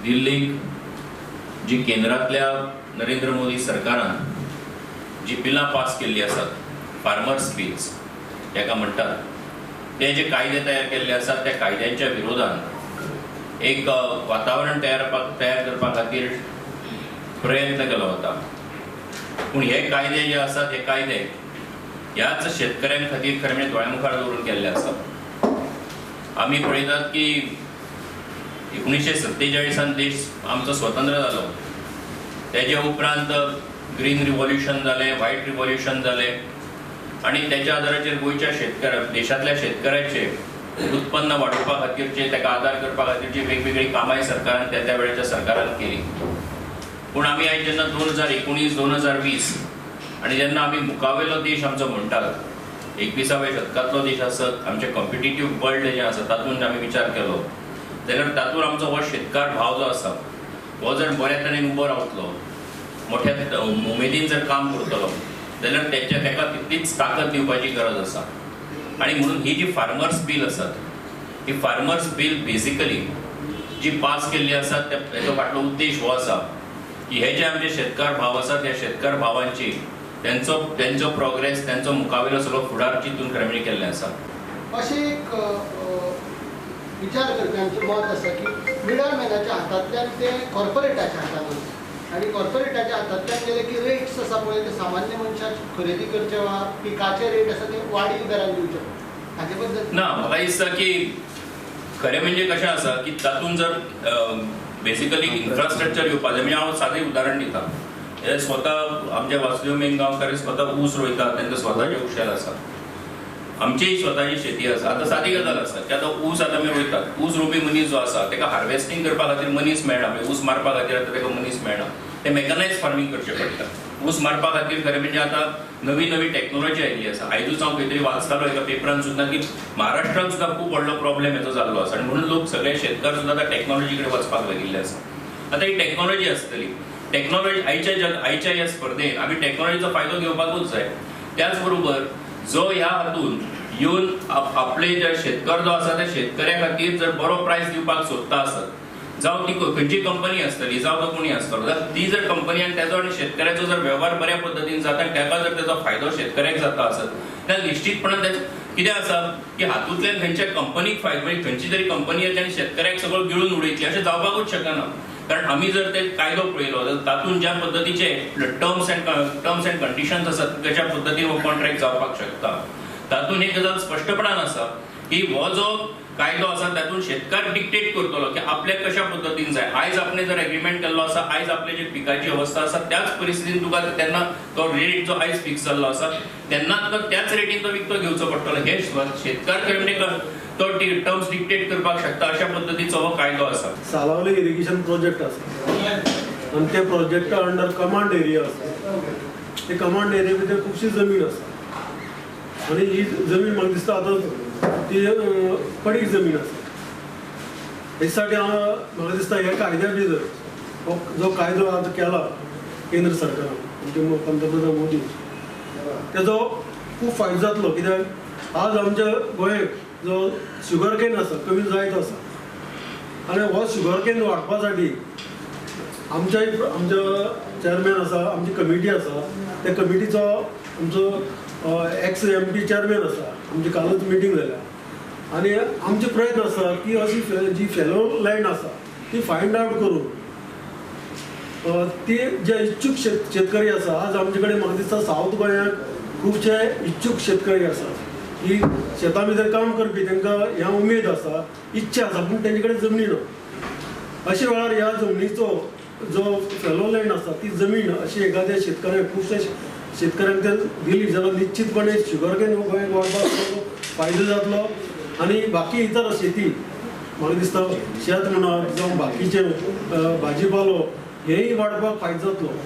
दिल्लीक जी केंद्रातल्या नरेंद्र मोदी सरकारान जी बिलां पास केल्ली आसात, फार्मर्स बिल्स हेका म्हणटात, ते जे कायदे तयार केल्ले आसात त्या कायद्यांच्या विरोधात एक वातावरण तयार करपा खातीर प्रयत्न केलो वता। पूण हे कायदे जे आसात, हे कायदे ह्याच शेतकऱ्यां खातीर खरें म्हणजे दोळ्यामुखार दवरून केल्ले आसात। आमी पळयतात की 1947 देश आमचो स्वतंत्र जालो, तेजे उपरांत ग्रीन रिव्होल्यूशन जालें, व्हायट रिव्होल्यूशन जालें आणि त्याच्या आदाराचेर गोंयच्या देशांतल्या शेतकऱ्याचे उत्पन्न वाडोवपा खातीरचे ताका आदार करपा खातीरची वेगवेगळी कामां सरकारान त्या वेळेच्या सरकारान केली। पूण आमी आयज जेन्ना 2019-2020 आनी जेन्ना आमी मुखावेलो देश आमचो म्हणटात, 21व्या शतकांतलो देश आसत, आमचे कॉम्पिटिटीव वर्ल्ड जे आसा तातूंत आमी विचार केलो जाल्यार तातूंत आमचो हो शेतकार भाव जो आसा हो जर बऱ्या तरेन उबो रावतलो, मोठ्या उमेदीन जर काम करतलो जाल्यार ताका तितलीच ताकद दिवपाची गरज आसा। आणि म्हणून ही जी फार्मर्स बील आसात, ही फार्मर्स बील बेसिकली जी पास केल्ली आसात तेजो फाटलो उद्देश हो आसा की हे जे आमचे शेतकार भाव आसात, ह्या शेतकार भावांची त्यांचो प्रोग्रेस, त्यांचो मुखावेलो सगळो फुडार चिंतून खरें म्हणजे केल्लें आसा। अशें एक विचार करप्यांचें मत आसा की मिडल मॅनाच्या हातांतल्यान ते कॉर्पोरेटाच्या हातांत वता आनी कॉर्पोरेटाच्या हातांतल्यान गेले की रेट्स आसा पळय ते सामान्य मनशाक खरेदी करचे वा पिकाचे रेट आसा ते वाडीव दरान दिवचे हाचे बद्दल ना म्हाका दिसता की खरें म्हणजे कशें आसा की तातूंत जर बेसिकली इन्फ्रास्ट्रक्चर येवपा जाय। म्हणजे हांव सादें उदाहरण दिता, हे स्वता आमचे वासुदेव मेंगांवकार स्वता ऊस रोयतात, तांचे स्वताचे उशेल आसा, आमचीय स्वताची शेती आसा। आतां सादी गजाल आसा की आतां ऊस आतां आमी रोयतात, ऊस रोवपी मनीस जो आसा ताका हार्वेस्टिंग करपा खातीर मनीस मेळना, म्हणजे ऊस मारपा खातीर आतां ताका मनीस मेळना, ते मेकनायज फार्मिंग करचें पडटा। ऊस मारपा खातीर खरें म्हणजे आतां नवी नवी टॅक्नोलॉजी आयिल्ली आसा। आयजूच हांव खंय तरी वाचतालो एका पेपरान सुद्दां की महाराष्ट्रान सुद्दां खूब व्हडलो प्रॉब्लेम हेचो जाल्लो आसा आनी म्हणून लोक सगळे शेतकार सुद्दां आतां टॅक्नोलॉजी कडेन वचपाक लागिल्ले आसा। आतां ही टॅक्नोलॉजी आसतली, टॅक्नोलॉजी आयच्या ह्या स्पर्धेंत आमी टॅक्नोलॉजीचो फायदो घेवपाकूच जाय। त्याच बरोबर जो ह्या हातूंत येवन आपले जे शेतकार जो आसा त्या शेतकऱ्या खातीर जर बरो प्रायस दिवपाक सोदता आसत, जावं ती खंयची कंपनी आसतली, जावं तो कोणी आसतलो, जाल्यार ती जर कंपनी आनी तेजो आनी शेतकऱ्याचो जर वेव्हार बऱ्या पद्दतीन जाता आनी ताका जर तेजो फायदो शेतकऱ्याक जाता आसत जाल्यार निश्चितपणान कितें आसा की हातूंतल्यान खंयच्या कंपनीक फायदो, म्हणजे खंयची तरी कंपनी येतली आनी शेतकऱ्याक सगळो गिळून उडयतली अशें जावपाकूच शकना। कारण आमी जर ते कायदो पळयलो जाल्यार तातूंत ज्या पद्दतीचे टर्म्स अँड कंडिशन्स आसात कशा पद्दतीन हो कॉन्ट्रॅक्ट जावपाक शकता, तातूंत एक गजाल स्पश्टपणान आसा की हो जो कायदो आसा तातूंत शेतकार डिक्टेट करतलो की आपल्याक कशा पद्दतीन जाय। आयज आपणे जर एग्रीमेंट केल्लो आसा, आयज आपले जे पिकाची अवस्था आसा त्याच परिस्थितीन तुका तेन्ना तो रेट जो आयज फिक्स जाल्लो आसा तेन्ना तुका त्याच रेटीन तो विकतो घेवचो पडटलो। हे शेतकार खरें म्हणजे तो टर्म्स डिक्टेट करपाक शकता अशा पद्दतीचो हो कायदो आसा। सालावली इरिगेशन प्रोजेक्ट आसा आनी त्या प्रोजेक्टा अंडर कमांड एरिया आसा, ते कमांड एरिया भितर खुबशी जमीन आसा आनी ही जमीन म्हाका दिसता आतां ती पडीक जमीन आसा। हेसाठी म्हाका दिसता ह्या कायद्या भितर जो कायदो आतां केला केंद्र सरकारान म्हणजे पंतप्रधान मोदी, तेजो खूब फायदो जातलो। कित्याक आज आमच्या गोंयांत जो शुगर केन आसा कमी जायत आसा आनी हो शुगर केन वाडपा साठी आमच्या चेअरमॅन आसा, आमची कमिटी आसा, त्या कमिटीचो आमचो एक्स MP चेअरमॅन आसा, आमची कालच मिटींग जाल्या आनी आमचे प्रयत्न आसा की अशी जी फेलो लँड आसा ती फायंड आवट करून ती जे इच्छूक शेतकरी आसा, आज आमचे कडेन म्हाका दिसता सावथ गोंयांत खुबशे इच्छूक शेतकरी आसा की शेतां भितर काम करपी, तांकां ह्या उमेद आसा, इच्छा आसा, पूण तेंचे कडेन जमनी ना। अशे वेळार ह्या जमनीचो जो फेलो लँड आसा ती जमीन अशी एखाद्या शेतकऱ्याक खुबशे शेतकऱ्यांक ते दिली जाल्यार निश्चितपणे शुगर केन गोंयांत वाडपाक फायदो जातलो आनी बाकी इतर शेती म्हाका दिसता शेत म्हणत जावं बाकीचे भाजीपालो हेय वाडपाक फायदो जातलो।